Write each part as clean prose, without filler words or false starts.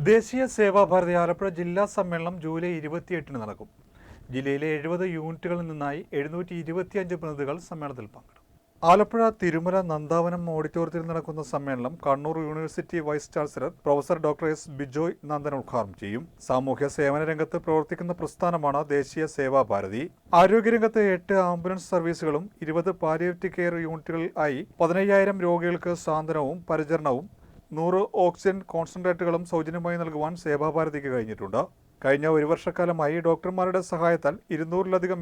ദേശീയ സേവാഭാരതി ആലപ്പുഴ ജില്ലാ സമ്മേളനം ജൂലൈ 28-ന് നടക്കും. ജില്ലയിലെ 70 യൂണിറ്റുകളിൽ നിന്നായി 725 പ്രതിനിധികൾ സമ്മേളനത്തിൽ പങ്കെടുക്കും. ആലപ്പുഴ തിരുമല നന്ദാവനം ഓഡിറ്റോറിയത്തിൽ നടക്കുന്ന സമ്മേളനം Kannur university vice chancellor professor doctor S Bijoy Nandan ഉദ്ഘാടനം ചെയ്യും. സാമൂഹ്യ സേവന രംഗത്ത് പ്രവർത്തിക്കുന്ന പ്രസ്ഥാനമാണ് ദേശീയ സേവാഭാരതി. ആരോഗ്യരംഗത്ത് 8 ആംബുലൻസ് സർവീസുകളും 20 പാലിയേറ്റീവ് കെയർ യൂണിറ്റുകളിൽ ആയി 15,000 രോഗികൾക്ക് സാന്ത്വനവും പരിചരണവും 100 ഓക്സിജൻ കോൺസെൻട്രേറ്റുകളും സൗജന്യമായി നൽകുവാൻ സേവാഭാരതിക്ക് കഴിഞ്ഞിട്ടുണ്ട്. കഴിഞ്ഞ ഒരു വർഷക്കാലമായി ഡോക്ടർമാരുടെ സഹായത്താൽ 200-ലധികം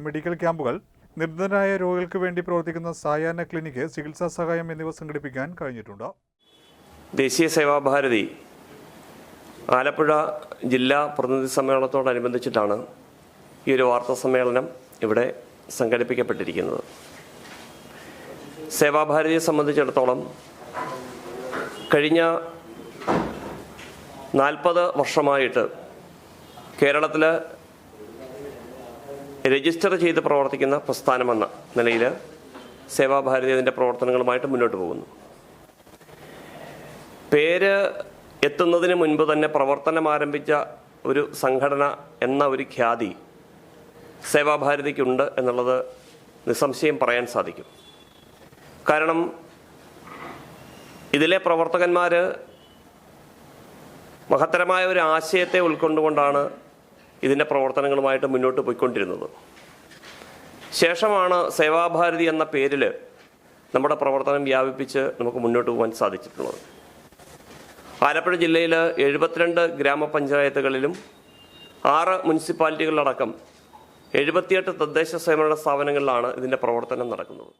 മെഡിക്കൽ ക്യാമ്പുകൾ, നിർധനരായ രോഗികൾക്ക് വേണ്ടി പ്രവർത്തിക്കുന്ന സായാഹ്ന ക്ലിനിക്ക്, ചികിത്സാ സഹായം എന്നിവ സംഘടിപ്പിക്കാൻ കഴിഞ്ഞിട്ടുണ്ട്. ദേശീയ സേവാഭാരതി ആലപ്പുഴ ജില്ലാ പ്രതിനിധി സമ്മേളനത്തോടനുബന്ധിച്ചിട്ടാണ് ഈ ഒരു വാർത്താ സമ്മേളനം ഇവിടെ സംഘടിപ്പിക്കപ്പെട്ടിരിക്കുന്നത്. സേവാഭാരതിയെ സംബന്ധിച്ചിടത്തോളം കഴിഞ്ഞ 40 വർഷമായിട്ട് കേരളത്തിൽ രജിസ്റ്റർ ചെയ്ത് പ്രവർത്തിക്കുന്ന പ്രസ്ഥാനമെന്ന നിലയിൽ സേവാഭാരതി അതിൻ്റെ പ്രവർത്തനങ്ങളുമായിട്ട് മുന്നോട്ട് പോകുന്നു. പേര് എത്തുന്നതിന് മുൻപ് തന്നെ പ്രവർത്തനം ആരംഭിച്ച ഒരു സംഘടന എന്ന ഒരു ഖ്യാതി സേവാഭാരതിക്കുണ്ട് എന്നുള്ളത് നിസ്സംശയം പറയാൻ സാധിക്കും. കാരണം ഇതിലെ പ്രവർത്തകന്മാർ മഹത്തരമായ ഒരു ആശയത്തെ ഉൾക്കൊണ്ടുകൊണ്ടാണ് ഇതിൻ്റെ പ്രവർത്തനങ്ങളുമായിട്ട് മുന്നോട്ട് പോയിക്കൊണ്ടിരുന്നത്. ശേഷമാണ് സേവാഭാരതി എന്ന പേരിൽ നമ്മുടെ പ്രവർത്തനം വ്യാപിപ്പിച്ച് നമുക്ക് മുന്നോട്ട് പോകാൻ സാധിച്ചിട്ടുള്ളത്. ആലപ്പുഴ ജില്ലയിൽ 72 ഗ്രാമപഞ്ചായത്തുകളിലും 6 മുനിസിപ്പാലിറ്റികളിലടക്കം 78 തദ്ദേശ സ്വയംഭരണ സ്ഥാപനങ്ങളിലാണ് ഇതിൻ്റെ പ്രവർത്തനം നടക്കുന്നത്.